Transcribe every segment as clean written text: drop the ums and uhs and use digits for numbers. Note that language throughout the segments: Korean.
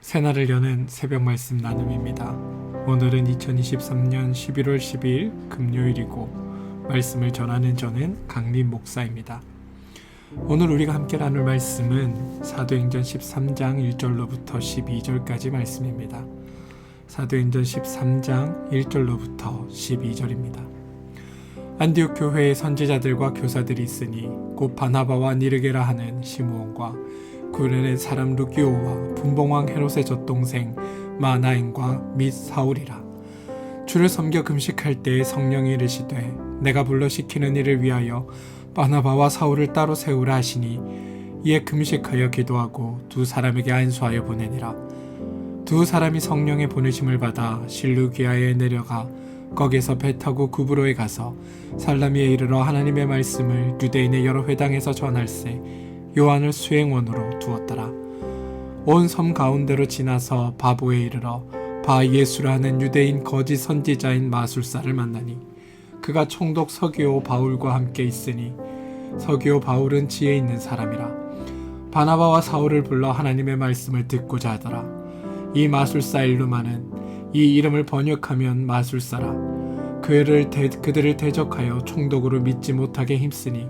새날을 여는 새벽 말씀 나눔입니다. 오늘은 2023년 11월 12일 금요일이고 말씀을 전하는 저는 강림 목사입니다. 오늘 우리가 함께 나눌 말씀은 사도행전 13장 1절로부터 12절까지 말씀입니다. 사도행전 13장 1절로부터 12절입니다. 안디옥 교회에 선지자들과 교사들이 있으니 곧 바나바와 니르게라 하는 시므온과 구레네 사람 루기오와 분봉왕 헤롯의 젖동생 마나엔과 및 사울이라. 주를 섬겨 금식할 때에 성령이 이르시되 내가 불러 시키는 일을 위하여 바나바와 사울을 따로 세우라 하시니 이에 금식하여 기도하고 두 사람에게 안수하여 보내니라. 두 사람이 성령의 보내심을 받아 실루기아에 내려가 거기에서 배 타고 구브로에 가서 살라미에 이르러 하나님의 말씀을 유대인의 여러 회당에서 전할세 요한을 수행원으로 두었더라. 온 섬 가운데로 지나서 바보에 이르러 바 예수라 하는 유대인 거짓 선지자인 마술사를 만나니 그가 총독 서기오 바울과 함께 있으니 서기오 바울은 지혜 있는 사람이라. 바나바와 사울을 불러 하나님의 말씀을 듣고자 하더라. 이 마술사 일루마는 이 이름을 번역하면 마술사라. 그들을 대적하여 총독으로 믿지 못하게 힘쓰니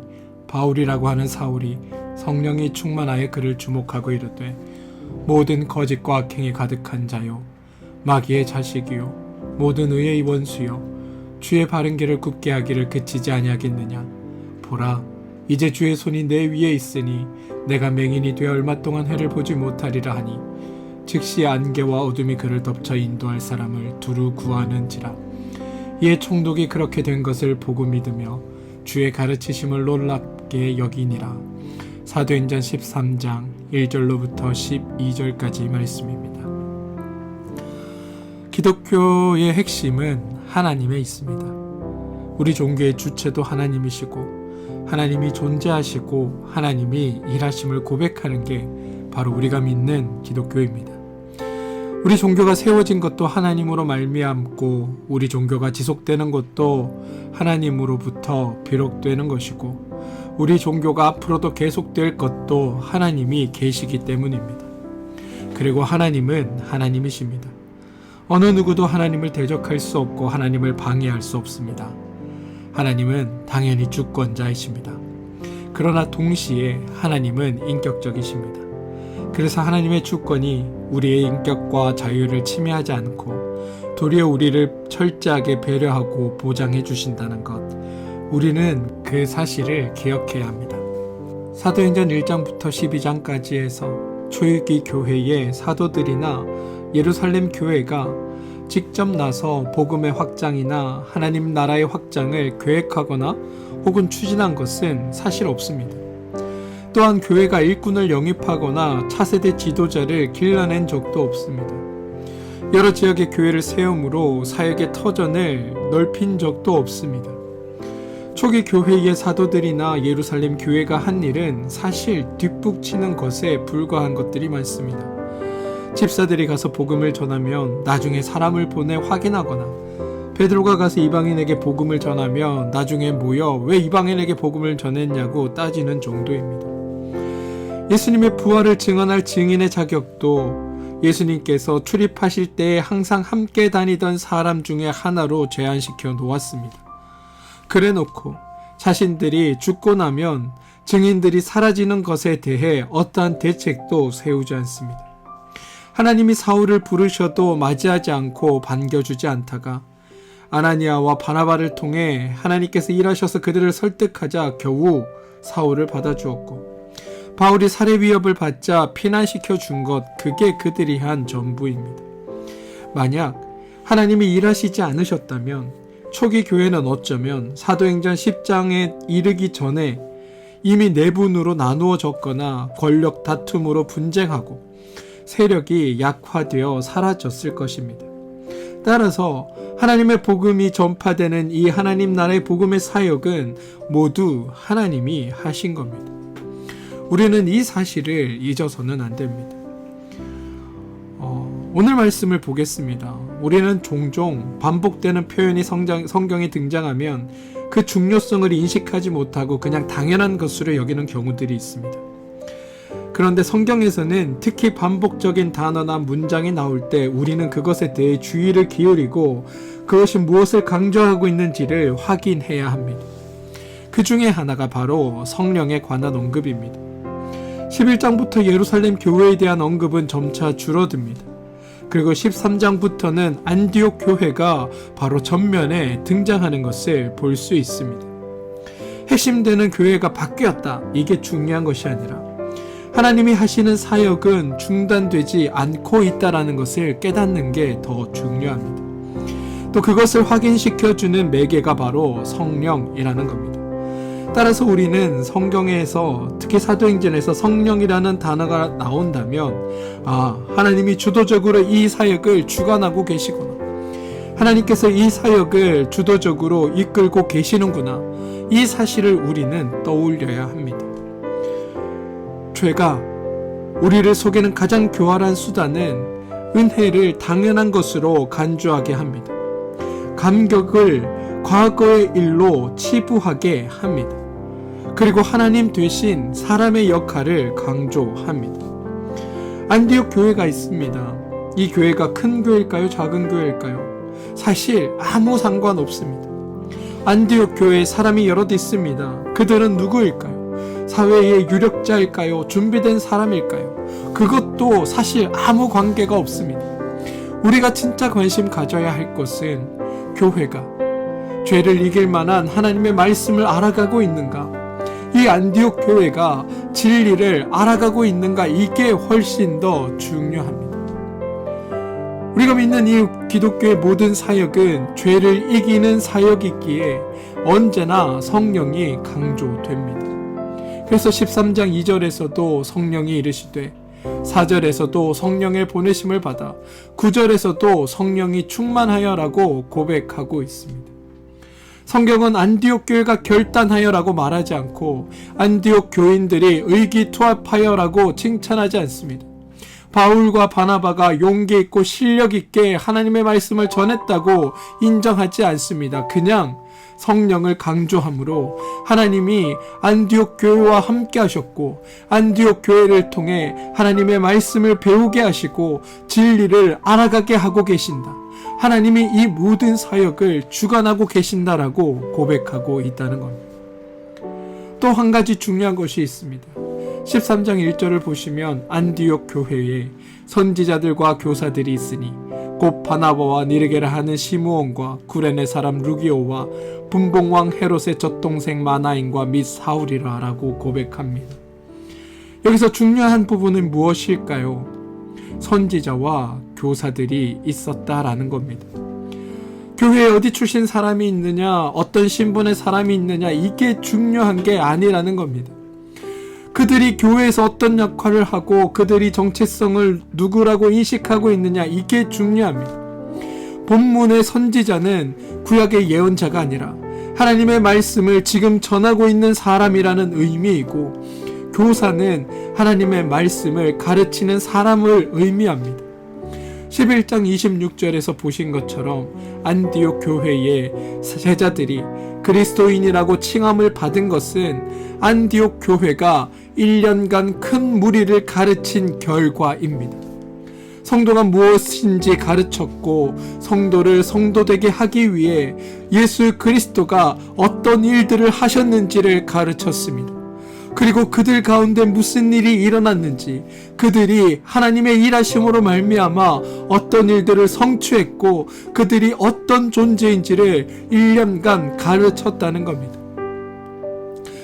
바울이라고 하는 사울이 성령이 충만하여 그를 주목하고 이르되 모든 거짓과 악행이 가득한 자요 마귀의 자식이요 모든 의의 원수요 주의 바른 길을 굽게 하기를 그치지 아니하겠느냐. 보라 이제 주의 손이 내 위에 있으니 내가 맹인이 되어 얼마 동안 해를 보지 못하리라 하니 즉시 안개와 어둠이 그를 덮쳐 인도할 사람을 두루 구하는지라. 이에 총독이 그렇게 된 것을 보고 믿으며 주의 가르치심을 놀랍게 여기니라. 사도행전 13장 1절로부터 12절까지 말씀입니다. 기독교의 핵심은 하나님에 있습니다. 우리 종교의 주체도 하나님이시고 하나님이 존재하시고 하나님이 일하심을 고백하는 게 바로 우리가 믿는 기독교입니다. 우리 종교가 세워진 것도 하나님으로 말미암고 우리 종교가 지속되는 것도 하나님으로부터 비롯되는 것이고 우리 종교가 앞으로도 계속될 것도 하나님이 계시기 때문입니다. 그리고 하나님은 하나님이십니다. 어느 누구도 하나님을 대적할 수 없고 하나님을 방해할 수 없습니다. 하나님은 당연히 주권자이십니다. 그러나 동시에 하나님은 인격적이십니다. 그래서 하나님의 주권이 우리의 인격과 자유를 침해하지 않고 도리어 우리를 철저하게 배려하고 보장해 주신다는 것, 우리는 그 사실을 기억해야 합니다. 사도행전 1장부터 12장까지 해서 초유기 교회의 사도들이나 예루살렘 교회가 직접 나서 복음의 확장이나 하나님 나라의 확장을 계획하거나 혹은 추진한 것은 사실 없습니다. 또한 교회가 일꾼을 영입하거나 차세대 지도자를 길러낸 적도 없습니다. 여러 지역의 교회를 세움으로 사역의 터전을 넓힌 적도 없습니다. 초기 교회의 사도들이나 예루살렘 교회가 한 일은 사실 뒷북치는 것에 불과한 것들이 많습니다. 집사들이 가서 복음을 전하면 나중에 사람을 보내 확인하거나 베드로가 가서 이방인에게 복음을 전하면 나중에 모여 왜 이방인에게 복음을 전했냐고 따지는 정도입니다. 예수님의 부활을 증언할 증인의 자격도 예수님께서 출입하실 때에 항상 함께 다니던 사람 중에 하나로 제한시켜 놓았습니다. 그래 놓고 자신들이 죽고 나면 증인들이 사라지는 것에 대해 어떠한 대책도 세우지 않습니다. 하나님이 사울을 부르셔도 맞이하지 않고 반겨주지 않다가 아나니아와 바나바를 통해 하나님께서 일하셔서 그들을 설득하자 겨우 사울을 받아주었고 바울이 살해 위협을 받자 피난시켜 준 것, 그게 그들이 한 전부입니다. 만약 하나님이 일하시지 않으셨다면 초기 교회는 어쩌면 사도행전 10장에 이르기 전에 이미 내분으로 나누어졌거나 권력 다툼으로 분쟁하고 세력이 약화되어 사라졌을 것입니다. 따라서 하나님의 복음이 전파되는 이 하나님 나라의 복음의 사역은 모두 하나님이 하신 겁니다. 우리는 이 사실을 잊어서는 안 됩니다. 오늘 말씀을 보겠습니다. 우리는 종종 반복되는 표현이 성경에 등장하면 그 중요성을 인식하지 못하고 그냥 당연한 것으로 여기는 경우들이 있습니다. 그런데 성경에서는 특히 반복적인 단어나 문장이 나올 때 우리는 그것에 대해 주의를 기울이고 그것이 무엇을 강조하고 있는지를 확인해야 합니다. 그 중에 하나가 바로 성령에 관한 언급입니다. 11장부터 예루살렘 교회에 대한 언급은 점차 줄어듭니다. 그리고 13장부터는 안디옥 교회가 바로 전면에 등장하는 것을 볼 수 있습니다. 핵심되는 교회가 바뀌었다. 이게 중요한 것이 아니라 하나님이 하시는 사역은 중단되지 않고 있다는 것을 깨닫는 게 더 중요합니다. 또 그것을 확인시켜주는 매개가 바로 성령이라는 겁니다. 따라서 우리는 성경에서 특히 사도행전에서 성령이라는 단어가 나온다면 하나님이 주도적으로 이 사역을 주관하고 계시구나. 하나님께서 이 사역을 주도적으로 이끌고 계시는구나. 이 사실을 우리는 떠올려야 합니다. 죄가 우리를 속이는 가장 교활한 수단은 은혜를 당연한 것으로 간주하게 합니다. 감격을 과거의 일로 치부하게 합니다. 그리고 하나님 대신 사람의 역할을 강조합니다. 안디옥 교회가 있습니다. 이 교회가 큰 교회일까요? 작은 교회일까요? 사실 아무 상관없습니다. 안디옥 교회에 사람이 여럿 있습니다. 그들은 누구일까요? 사회의 유력자일까요? 준비된 사람일까요? 그것도 사실 아무 관계가 없습니다. 우리가 진짜 관심 가져야 할 것은 교회가 죄를 이길 만한 하나님의 말씀을 알아가고 있는가? 이 안디옥 교회가 진리를 알아가고 있는가? 이게 훨씬 더 중요합니다. 우리가 믿는 이 기독교의 모든 사역은 죄를 이기는 사역이기에 언제나 성령이 강조됩니다. 그래서 13장 2절에서도 성령이 이르시되 4절에서도 성령의 보내심을 받아 9절에서도 성령이 충만하여라고 고백하고 있습니다. 성경은 안디옥 교회가 결단하여라고 말하지 않고 안디옥 교인들이 의기투합하여라고 칭찬하지 않습니다. 바울과 바나바가 용기 있고 실력 있게 하나님의 말씀을 전했다고 인정하지 않습니다. 그냥 성령을 강조함으로 하나님이 안디옥 교회와 함께 하셨고 안디옥 교회를 통해 하나님의 말씀을 배우게 하시고 진리를 알아가게 하고 계신다. 하나님이 이 모든 사역을 주관하고 계신다라고 고백하고 있다는 겁니다. 또 한 가지 중요한 것이 있습니다. 13장 1절을 보시면 안디옥 교회에 선지자들과 교사들이 있으니 곧 바나바와 니르게라 하는 시므온과 구레네 사람 루기오와 분봉왕 헤롯의 젖동생 마나인과 및 사울이라 라고 고백합니다. 여기서 중요한 부분은 무엇일까요? 선지자와 교사들이 있었다라는 겁니다. 교회에 어디 출신 사람이 있느냐, 어떤 신분의 사람이 있느냐, 이게 중요한 게 아니라는 겁니다. 그들이 교회에서 어떤 역할을 하고 그들이 정체성을 누구라고 인식하고 있느냐, 이게 중요합니다. 본문의 선지자는 구약의 예언자가 아니라 하나님의 말씀을 지금 전하고 있는 사람이라는 의미이고, 교사는 하나님의 말씀을 가르치는 사람을 의미합니다. 11장 26절에서 보신 것처럼 안디옥 교회의 제자들이 그리스도인이라고 칭함을 받은 것은 안디옥 교회가 1년간 큰 무리를 가르친 결과입니다. 성도가 무엇인지 가르쳤고 성도를 성도되게 하기 위해 예수 그리스도가 어떤 일들을 하셨는지를 가르쳤습니다. 그리고 그들 가운데 무슨 일이 일어났는지, 그들이 하나님의 일하심으로 말미암아 어떤 일들을 성취했고 그들이 어떤 존재인지를 1년간 가르쳤다는 겁니다.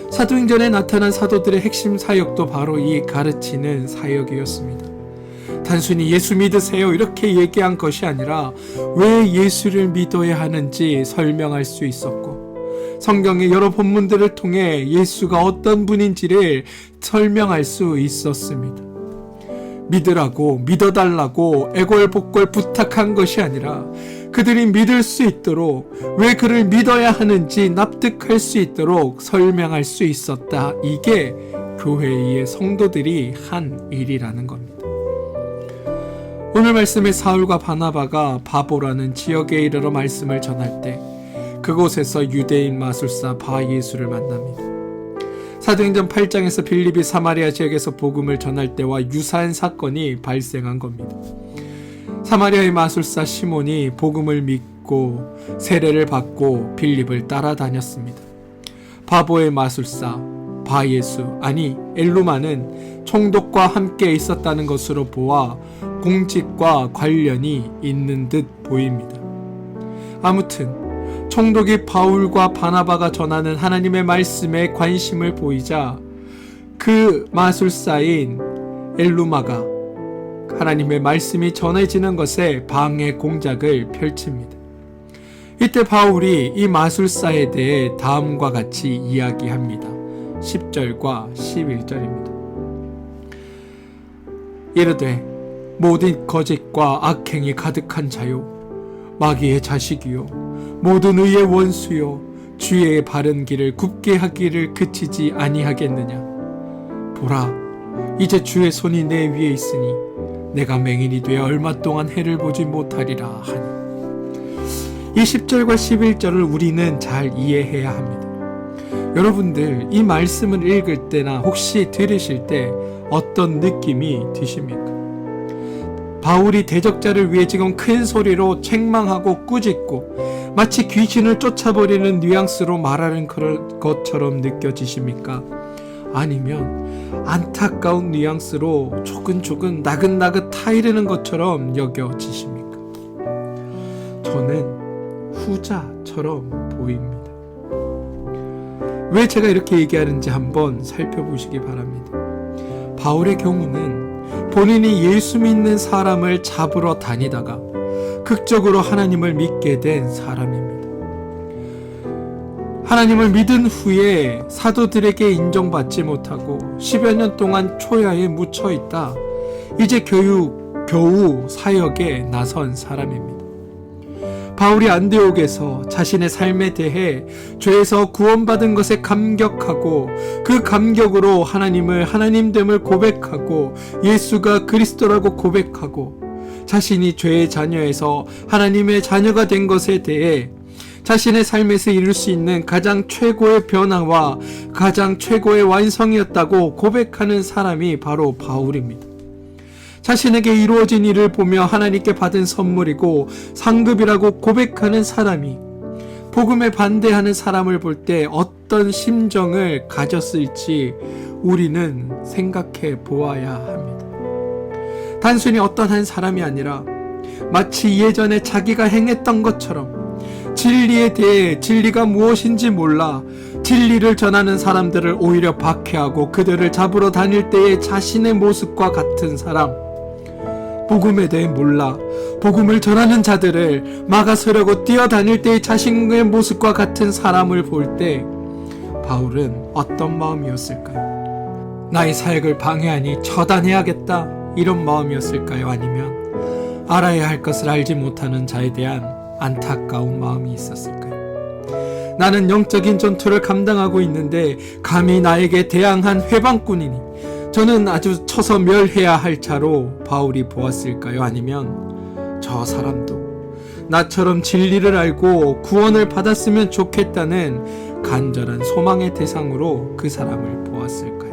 사도행전에 나타난 사도들의 핵심 사역도 바로 이 가르치는 사역이었습니다. 단순히 예수 믿으세요 이렇게 얘기한 것이 아니라 왜 예수를 믿어야 하는지 설명할 수 있었고, 성경의 여러 본문들을 통해 예수가 어떤 분인지를 설명할 수 있었습니다. 믿으라고, 믿어달라고 애걸복걸 부탁한 것이 아니라 그들이 믿을 수 있도록, 왜 그를 믿어야 하는지 납득할 수 있도록 설명할 수 있었다. 이게 교회의 성도들이 한 일이라는 겁니다. 오늘 말씀의 사울과 바나바가 바보라는 지역에 이르러 말씀을 전할 때 그곳에서 유대인 마술사 바예수를 만납니다. 사도행전 8장에서 빌립이 사마리아 지역에서 복음을 전할 때와 유사한 사건이 발생한 겁니다. 사마리아의 마술사 시몬이 복음을 믿고 세례를 받고 빌립을 따라다녔습니다. 바보의 마술사 바예수 아니 엘루마는 총독과 함께 있었다는 것으로 보아 공직과 관련이 있는 듯 보입니다. 아무튼 총독이 바울과 바나바가 전하는 하나님의 말씀에 관심을 보이자 그 마술사인 엘루마가 하나님의 말씀이 전해지는 것에 방해 공작을 펼칩니다. 이때 바울이 이 마술사에 대해 다음과 같이 이야기합니다. 10절과 11절입니다. 이르되 모든 거짓과 악행이 가득한 자요 마귀의 자식이요 모든 의의 원수요 주의 바른 길을 굽게 하기를 그치지 아니하겠느냐. 보라 이제 주의 손이 내 위에 있으니 내가 맹인이 되어 얼마 동안 해를 보지 못하리라 하니. 이 10절과 11절을 우리는 잘 이해해야 합니다. 여러분들 이 말씀을 읽을 때나 혹시 들으실 때 어떤 느낌이 드십니까? 바울이 대적자를 위해 지금 큰 소리로 책망하고 꾸짖고 마치 귀신을 쫓아버리는 뉘앙스로 말하는 것처럼 느껴지십니까? 아니면 안타까운 뉘앙스로 조근조근 나긋나긋 타이르는 것처럼 여겨지십니까? 저는 후자처럼 보입니다. 왜 제가 이렇게 얘기하는지 한번 살펴보시기 바랍니다. 바울의 경우는 본인이 예수 믿는 사람을 잡으러 다니다가 극적으로 하나님을 믿게 된 사람입니다. 하나님을 믿은 후에 사도들에게 인정받지 못하고 10여 년 동안 초야에 묻혀있다 이제 겨우 사역에 나선 사람입니다. 바울이 안디옥에서 자신의 삶에 대해 죄에서 구원받은 것에 감격하고 그 감격으로 하나님을 하나님됨을 고백하고 예수가 그리스도라고 고백하고 자신이 죄의 자녀에서 하나님의 자녀가 된 것에 대해 자신의 삶에서 이룰 수 있는 가장 최고의 변화와 가장 최고의 완성이었다고 고백하는 사람이 바로 바울입니다. 자신에게 이루어진 일을 보며 하나님께 받은 선물이고 상급이라고 고백하는 사람이 복음에 반대하는 사람을 볼 때 어떤 심정을 가졌을지 우리는 생각해 보아야 합니다. 단순히 어떤 한 사람이 아니라 마치 예전에 자기가 행했던 것처럼 진리에 대해 진리가 무엇인지 몰라 진리를 전하는 사람들을 오히려 박해하고 그들을 잡으러 다닐 때의 자신의 모습과 같은 사람, 복음에 대해 몰라 복음을 전하는 자들을 막아서려고 뛰어다닐 때의 자신의 모습과 같은 사람을 볼 때 바울은 어떤 마음이었을까요? 나의 사역을 방해하니 처단해야겠다 이런 마음이었을까요? 아니면 알아야 할 것을 알지 못하는 자에 대한 안타까운 마음이 있었을까요? 나는 영적인 전투를 감당하고 있는데 감히 나에게 대항한 회방꾼이니 저는 아주 쳐서 멸해야 할 자로 바울이 보았을까요? 아니면 저 사람도 나처럼 진리를 알고 구원을 받았으면 좋겠다는 간절한 소망의 대상으로 그 사람을 보았을까요?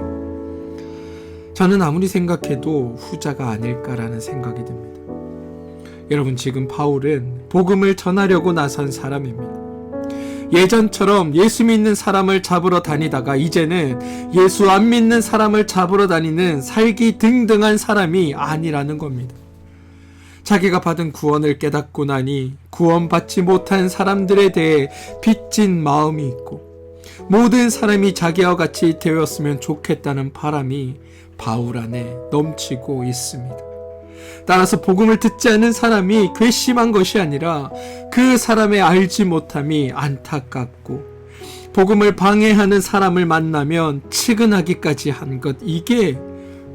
저는 아무리 생각해도 후자가 아닐까라는 생각이 듭니다. 여러분, 지금 바울은 복음을 전하려고 나선 사람입니다. 예전처럼 예수 믿는 사람을 잡으러 다니다가 이제는 예수 안 믿는 사람을 잡으러 다니는 살기등등한 사람이 아니라는 겁니다. 자기가 받은 구원을 깨닫고 나니 구원받지 못한 사람들에 대해 빚진 마음이 있고 모든 사람이 자기와 같이 되었으면 좋겠다는 바람이 바울 안에 넘치고 있습니다. 따라서 복음을 듣지 않는 사람이 괘씸한 것이 아니라 그 사람의 알지 못함이 안타깝고 복음을 방해하는 사람을 만나면 측은하기까지 한 것, 이게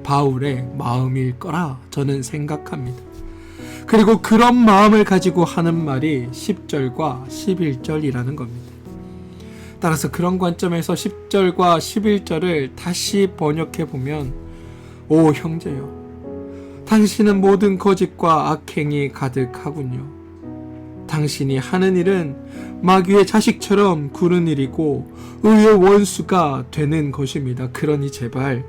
바울의 마음일 거라 저는 생각합니다. 그리고 그런 마음을 가지고 하는 말이 10절과 11절이라는 겁니다. 따라서 그런 관점에서 10절과 11절을 다시 번역해 보면, 오 형제여, 당신은 모든 거짓과 악행이 가득하군요. 당신이 하는 일은 마귀의 자식처럼 구는 일이고 의의 원수가 되는 것입니다. 그러니 제발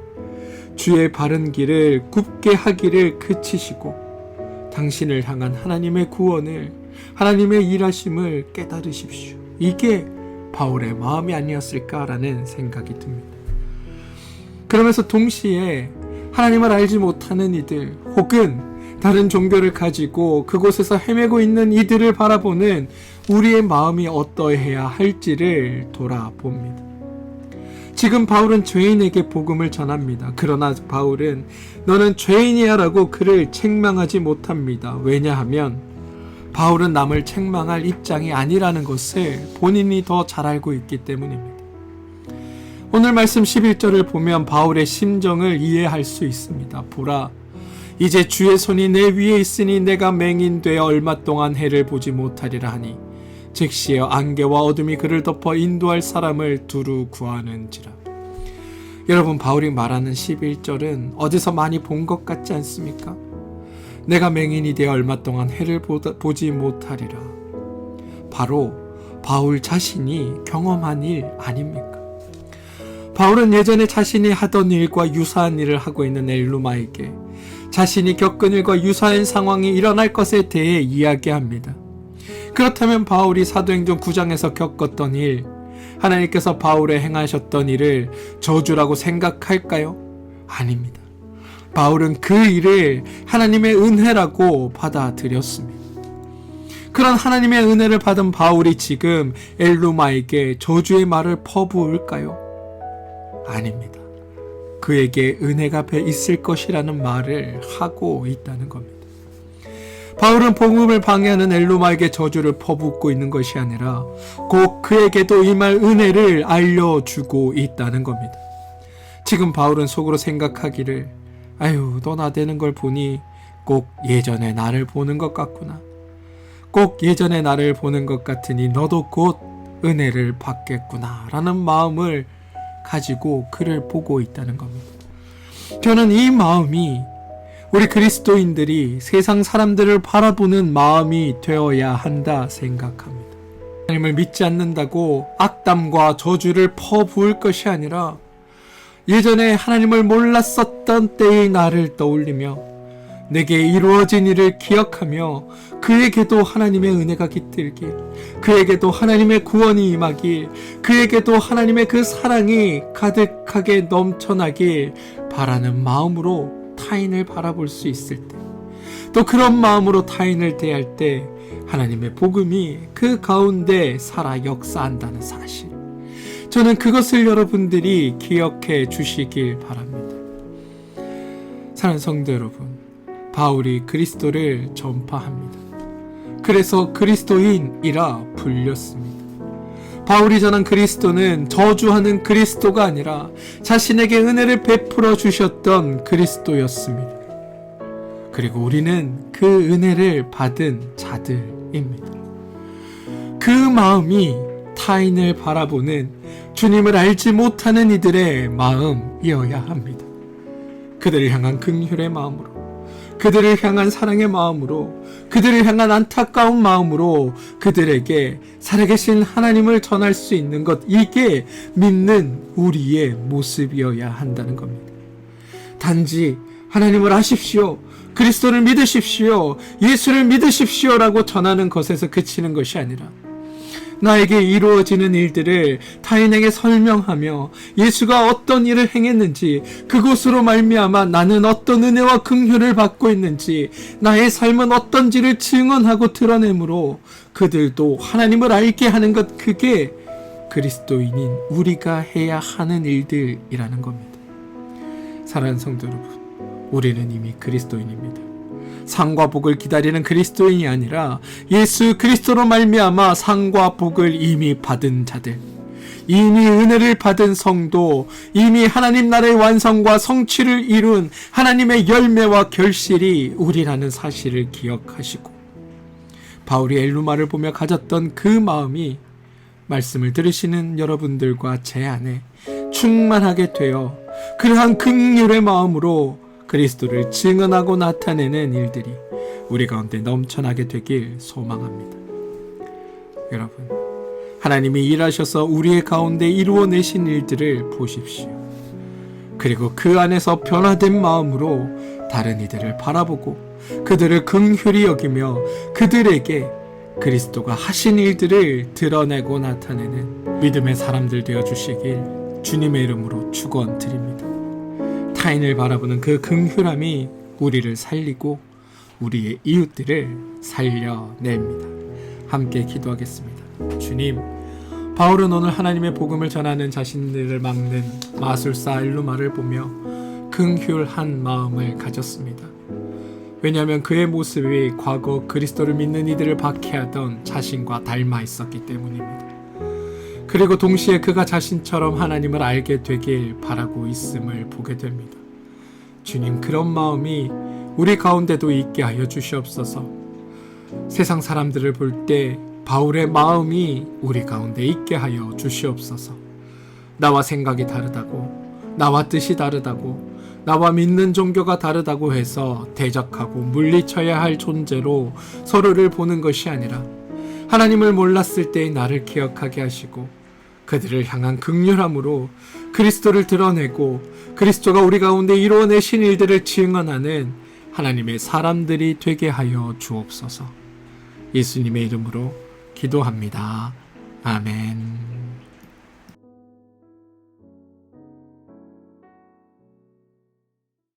주의 바른 길을 굽게 하기를 그치시고 당신을 향한 하나님의 구원을, 하나님의 일하심을 깨달으십시오. 이게 바울의 마음이 아니었을까라는 생각이 듭니다. 그러면서 동시에 하나님을 알지 못하는 이들 혹은 다른 종교를 가지고 그곳에서 헤매고 있는 이들을 바라보는 우리의 마음이 어떠해야 할지를 돌아봅니다. 지금 바울은 죄인에게 복음을 전합니다. 그러나 바울은 너는 죄인이야 라고 그를 책망하지 못합니다. 왜냐하면 바울은 남을 책망할 입장이 아니라는 것을 본인이 더 잘 알고 있기 때문입니다. 오늘 말씀 11절을 보면 바울의 심정을 이해할 수 있습니다. 보라, 이제 주의 손이 내 위에 있으니 내가 맹인되어 얼마 동안 해를 보지 못하리라 하니 즉시에 안개와 어둠이 그를 덮어 인도할 사람을 두루 구하는지라. 여러분, 바울이 말하는 11절은 어디서 많이 본 것 같지 않습니까? 내가 맹인이 되어 얼마 동안 해를 보지 못하리라. 바로 바울 자신이 경험한 일 아닙니까? 바울은 예전에 자신이 하던 일과 유사한 일을 하고 있는 엘루마에게 자신이 겪은 일과 유사한 상황이 일어날 것에 대해 이야기합니다. 그렇다면 바울이 사도행전 9장에서 겪었던 일, 하나님께서 바울에 행하셨던 일을 저주라고 생각할까요? 아닙니다. 바울은 그 일을 하나님의 은혜라고 받아들였습니다. 그런 하나님의 은혜를 받은 바울이 지금 엘루마에게 저주의 말을 퍼부을까요? 아닙니다. 그에게 은혜가 있을 것이라는 말을 하고 있다는 겁니다. 바울은 복음을 방해하는 엘루마에게 저주를 퍼붓고 있는 것이 아니라 곧 그에게도 임할 은혜를 알려주고 있다는 겁니다. 지금 바울은 속으로 생각하기를, 아유, 너 나대는 걸 보니 꼭 예전에 나를 보는 것 같구나. 꼭 예전에 나를 보는 것 같으니 너도 곧 은혜를 받겠구나 라는 마음을 가지고 그를 보고 있다는 겁니다. 저는 이 마음이 우리 그리스도인들이 세상 사람들을 바라보는 마음이 되어야 한다 생각합니다. 하나님을 믿지 않는다고 악담과 저주를 퍼부을 것이 아니라 예전에 하나님을 몰랐었던 때의 나를 떠올리며 내게 이루어진 일을 기억하며 그에게도 하나님의 은혜가 깃들길, 그에게도 하나님의 구원이 임하길, 그에게도 하나님의 그 사랑이 가득하게 넘쳐나길 바라는 마음으로 타인을 바라볼 수 있을 때, 또 그런 마음으로 타인을 대할 때 하나님의 복음이 그 가운데 살아 역사한다는 사실, 저는 그것을 여러분들이 기억해 주시길 바랍니다. 사랑하는 성도 여러분, 바울이 그리스도를 전파합니다. 그래서 그리스도인이라 불렸습니다. 바울이 전한 그리스도는 저주하는 그리스도가 아니라 자신에게 은혜를 베풀어 주셨던 그리스도였습니다. 그리고 우리는 그 은혜를 받은 자들입니다. 그 마음이 타인을 바라보는 주님을 알지 못하는 이들의 마음이어야 합니다. 그들을 향한 긍휼의 마음으로, 그들을 향한 사랑의 마음으로, 그들을 향한 안타까운 마음으로 그들에게 살아계신 하나님을 전할 수 있는 것, 이게 믿는 우리의 모습이어야 한다는 겁니다. 단지 하나님을 아십시오, 그리스도를 믿으십시오, 예수를 믿으십시오 라고 전하는 것에서 그치는 것이 아니라 나에게 이루어지는 일들을 타인에게 설명하며 예수가 어떤 일을 행했는지, 그곳으로 말미암아 나는 어떤 은혜와 긍휼을 받고 있는지, 나의 삶은 어떤지를 증언하고 드러내므로 그들도 하나님을 알게 하는 것, 그게 그리스도인인 우리가 해야 하는 일들이라는 겁니다. 사랑하는 성도 여러분, 우리는 이미 그리스도인입니다. 상과 복을 기다리는 그리스도인이 아니라 예수 그리스도로 말미암아 상과 복을 이미 받은 자들, 이미 은혜를 받은 성도, 이미 하나님 나라의 완성과 성취를 이룬 하나님의 열매와 결실이 우리라는 사실을 기억하시고, 바울이 엘루마를 보며 가졌던 그 마음이 말씀을 들으시는 여러분들과 제 안에 충만하게 되어 그러한 긍휼의 마음으로 그리스도를 증언하고 나타내는 일들이 우리 가운데 넘쳐나게 되길 소망합니다. 여러분, 하나님이 일하셔서 우리의 가운데 이루어내신 일들을 보십시오. 그리고 그 안에서 변화된 마음으로 다른 이들을 바라보고 그들을 긍휼히 여기며 그들에게 그리스도가 하신 일들을 드러내고 나타내는 믿음의 사람들 되어 주시길 주님의 이름으로 축원드립니다. 타인을 바라보는 그 긍휼함이 우리를 살리고 우리의 이웃들을 살려냅니다. 함께 기도하겠습니다. 주님, 바울은 오늘 하나님의 복음을 전하는 자신들을 막는 마술사 엘루마를 보며 긍휼한 마음을 가졌습니다. 왜냐하면 그의 모습이 과거 그리스도를 믿는 이들을 박해하던 자신과 닮아 있었기 때문입니다. 그리고 동시에 그가 자신처럼 하나님을 알게 되길 바라고 있음을 보게 됩니다. 주님, 그런 마음이 우리 가운데도 있게 하여 주시옵소서. 세상 사람들을 볼 때 바울의 마음이 우리 가운데 있게 하여 주시옵소서. 나와 생각이 다르다고, 나와 뜻이 다르다고, 나와 믿는 종교가 다르다고 해서 대적하고 물리쳐야 할 존재로 서로를 보는 것이 아니라 하나님을 몰랐을 때의 나를 기억하게 하시고 그들을 향한 긍휼함으로 그리스도를 드러내고 그리스도가 우리 가운데 이루어내신 일들을 증언하는 하나님의 사람들이 되게 하여 주옵소서. 예수님의 이름으로 기도합니다. 아멘.